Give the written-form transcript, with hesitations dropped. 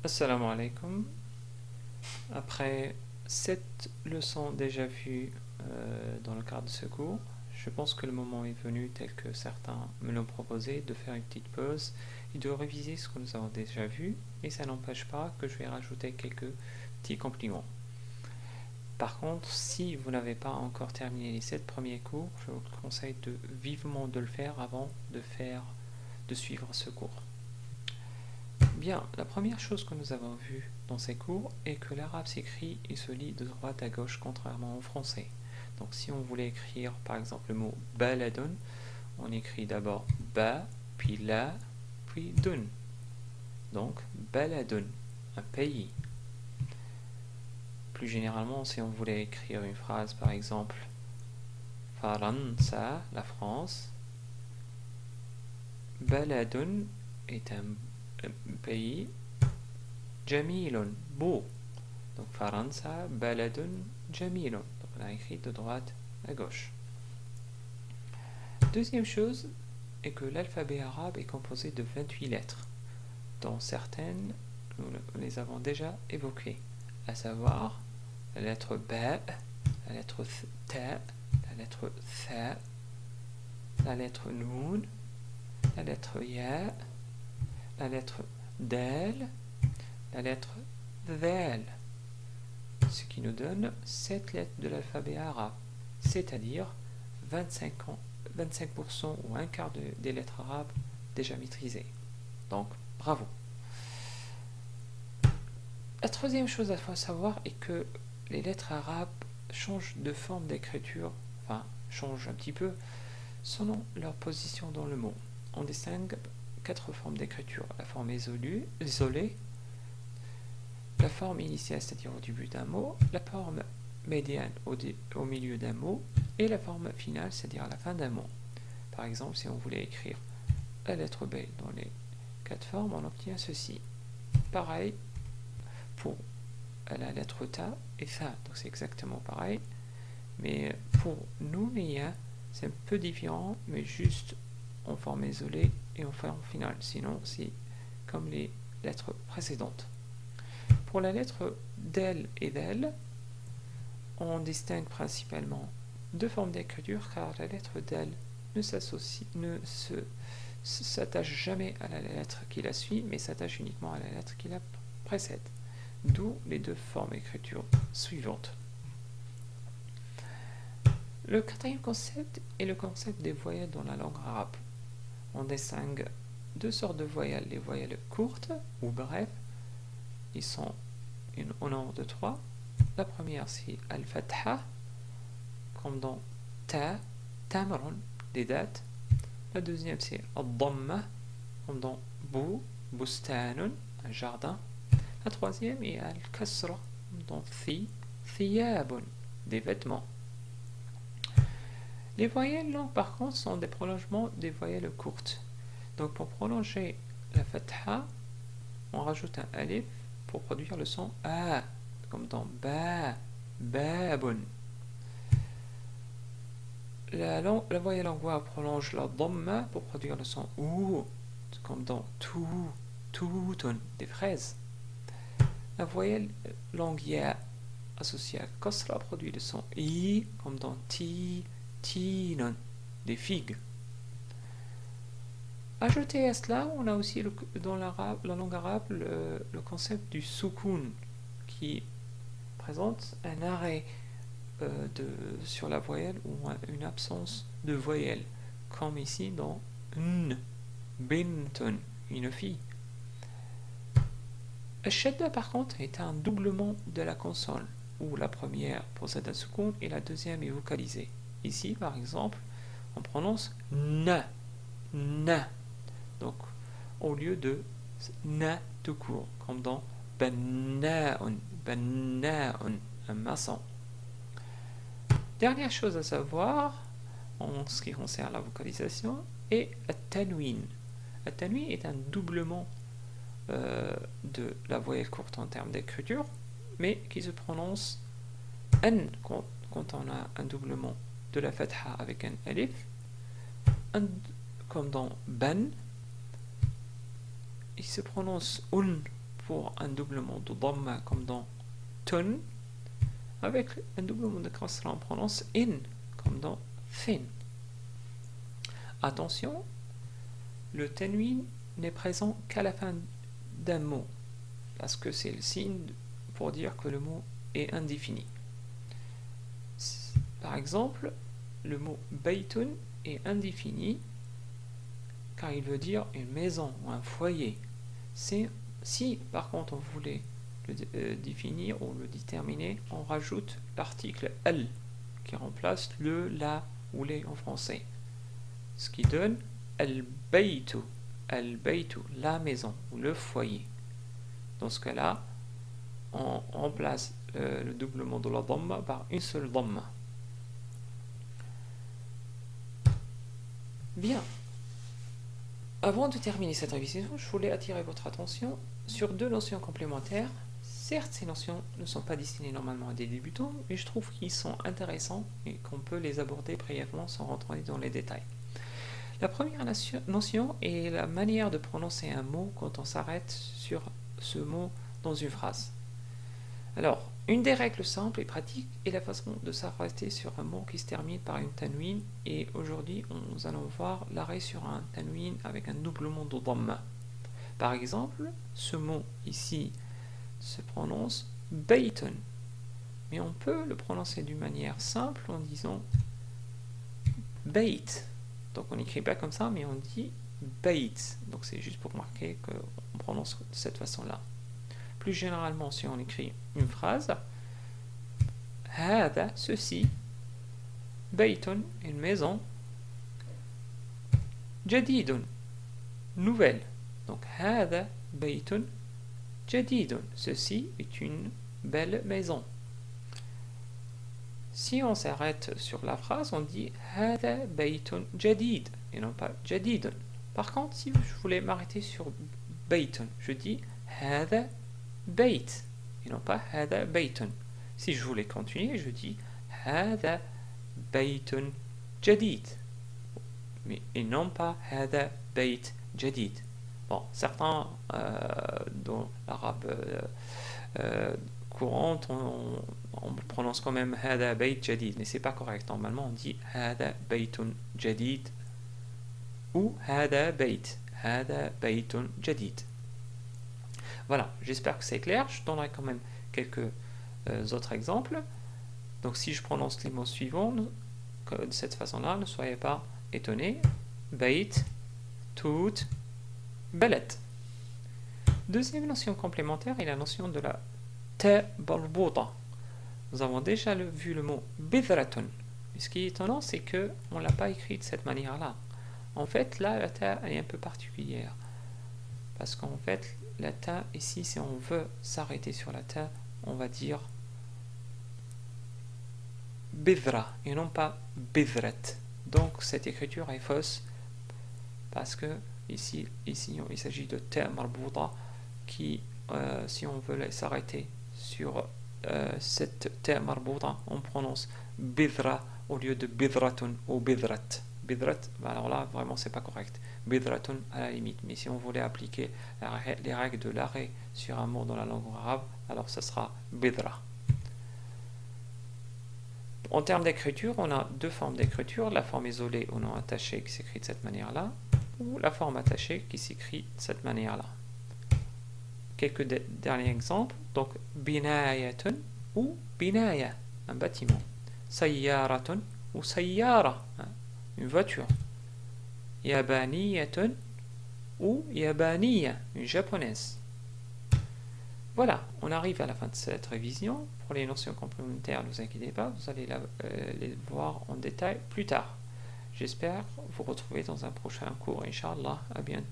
Assalamu alaikum. Après 7 leçons déjà vues dans le cadre de ce cours, je pense que le moment est venu, tel que certains me l'ont proposé, de faire une petite pause et de réviser ce que nous avons déjà vu, et ça n'empêche pas que je vais rajouter quelques petits compliments. Par contre, si vous n'avez pas encore terminé les 7 premiers cours, je vous conseille vivement de le faire avant de suivre ce cours. Bien, la première chose que nous avons vue dans ces cours est que l'arabe s'écrit et se lit de droite à gauche contrairement au français. Donc si on voulait écrire par exemple le mot baladun, on écrit d'abord ba, puis la, puis dun. Donc baladun, un pays. Plus généralement, si on voulait écrire une phrase par exemple Faransa, la France, baladun est un pays, jamilun, beau. Donc Faransa, baladun, jamilun. Donc on a écrit de droite à gauche. Deuxième chose est que l'alphabet arabe est composé de 28 lettres, dont certaines nous les avons déjà évoquées, à savoir la lettre ba, la lettre ta, la lettre tha, la lettre noun, la lettre ya, la lettre dal, la lettre dhal, ce qui nous donne 7 lettres de l'alphabet arabe, c'est-à-dire 25% ou un quart des lettres arabes déjà maîtrisées. Donc, bravo. La troisième chose à savoir est que les lettres arabes changent de forme d'écriture, enfin, changent un petit peu, selon leur position dans le mot. On distingue 4 formes d'écriture. La forme isolée, la forme initiale, c'est-à-dire au début d'un mot, la forme médiane au milieu d'un mot, et la forme finale, c'est-à-dire à la fin d'un mot. Par exemple, si on voulait écrire la lettre B dans les 4 formes, on obtient ceci. Pareil pour la lettre ta et tha, donc c'est exactement pareil. Mais pour nous, c'est un peu différent, mais juste en forme isolée et en forme finale. Sinon, c'est comme les lettres précédentes. Pour la lettre del et del, on distingue principalement 2 formes d'écriture, car la lettre del ne s'attache jamais à la lettre qui la suit, mais s'attache uniquement à la lettre qui la précède. D'où les 2 formes d'écriture suivantes. Le quatrième concept est le concept des voyelles dans la langue arabe. On distingue 2 sortes de voyelles, les voyelles courtes ou brèves. Ils sont au nombre de 3. La première, c'est al-fatha, comme dans ta, tamrun, des dates. La deuxième, c'est al-dhamma, comme dans bu, bustanun, un jardin. La troisième est al-kasra, comme dans thi, thiyabun, des vêtements. Les voyelles longues, par contre, sont des prolongements des voyelles courtes. Donc, pour prolonger la fatha, on rajoute un alif pour produire le son a, comme dans ba, babun. La voyelle longue prolonge la dhamma pour produire le son ou, comme dans tu, tutun, des fraises. La voyelle longue ya associée à kasra produit le son i, comme dans ti, tinun, des figues. Ajouté à cela, on a aussi dans la langue arabe le concept du soukoun, qui présente un arrêt sur la voyelle ou une absence de voyelle, comme ici dans n, bintun, une fille. Al-shadda par contre est un doublement de la consonne, où la première possède un soukoun et la deuxième est vocalisée. Ici par exemple, on prononce na, na. Donc, au lieu de na tout court, comme dans banna'un, un maçon. Dernière chose à savoir, en ce qui concerne la vocalisation, est at-tanwin. At-tanwin est un doublement de la voyelle courte en termes d'écriture, mais qui se prononce an quand on a un doublement de la fatha avec un alif, comme dans ban. Il se prononce un pour un doublement de dhamma comme dans tun. Avec un doublement de kasra, on prononce in comme dans fin. Attention, le tanwin n'est présent qu'à la fin d'un mot, parce que c'est le signe pour dire que le mot est indéfini. Par exemple, le mot baytun est indéfini car il veut dire une maison ou un foyer. Si par contre on voulait le définir ou le déterminer, on rajoute l'article al qui remplace le, la ou les en français, ce qui donne al-baytu, la maison ou le foyer. Dans ce cas-là, on remplace le doublement de la dhamma par une seule dhamma. Bien. Avant de terminer cette révision, je voulais attirer votre attention sur deux notions complémentaires. Certes, ces notions ne sont pas destinées normalement à des débutants, mais je trouve qu'ils sont intéressants et qu'on peut les aborder brièvement sans rentrer dans les détails. La première notion est la manière de prononcer un mot quand on s'arrête sur ce mot dans une phrase. Alors, une des règles simples et pratiques est la façon de s'arrêter sur un mot qui se termine par une tanwin, et aujourd'hui nous allons voir l'arrêt sur un tanwin avec un doublement de dhamma. Par exemple, ce mot ici se prononce baytun, mais on peut le prononcer d'une manière simple en disant bayt. Donc on n'écrit pas comme ça, mais on dit bayt. Donc c'est juste pour marquer qu'on prononce de cette façon-là. Plus généralement, si on écrit une phrase, hada, ceci, baytun, une maison, jadidun, nouvelle. Donc hada baytun jadidun, ceci est une belle maison. Si on s'arrête sur la phrase, on dit hada baytun jadid et non pas jadidun. Par contre, si je voulais m'arrêter sur baytun, je dis hada bayt et non pas hada baytun. Si je voulais continuer, je dis hada baytun jadid et non pas hada bayt jadid. Bon, certains dans l'arabe courante, on prononce quand même hada bayt jadid, mais c'est pas correct. Normalement, on dit hada baytun jadid ou hada baytun jadid. Voilà, j'espère que c'est clair. Je donnerai quand même quelques autres exemples. Donc si je prononce les mots suivants de cette façon-là, ne soyez pas étonnés. Bayt, tout, balet. Deuxième notion complémentaire est la notion de la ta marbuta. Nous avons déjà vu le mot bidratun. Ce qui est étonnant, c'est qu'on ne l'a pas écrit de cette manière-là. En fait, là, la ta est un peu particulière. Parce qu'en fait, la ta, ici, si on veut s'arrêter sur la ta, on va dire bidra et non pas bidrat. Donc, cette écriture est fausse parce que ici il s'agit de ta marbuta qui, si on veut s'arrêter sur cette ta marbuta, on prononce bidra au lieu de bidratun ou bidrat. Bidrat, alors là, vraiment, c'est pas correct. Bidratun à la limite, mais si on voulait appliquer les règles de l'arrêt sur un mot dans la langue arabe, alors ce sera bidra. En termes d'écriture, on a deux formes d'écriture, la forme isolée ou non attachée qui s'écrit de cette manière-là, ou la forme attachée qui s'écrit de cette manière-là. Quelques derniers exemples, donc binayatun ou binaya, un bâtiment. Sayyaratun ou sayyara, une voiture. Yabaniyatun ou yabaniya, une japonaise. Voilà, on arrive à la fin de cette révision. Pour les notions complémentaires, ne vous inquiétez pas, vous allez les voir en détail plus tard. J'espère vous retrouver dans un prochain cours, Inch'Allah. À bientôt.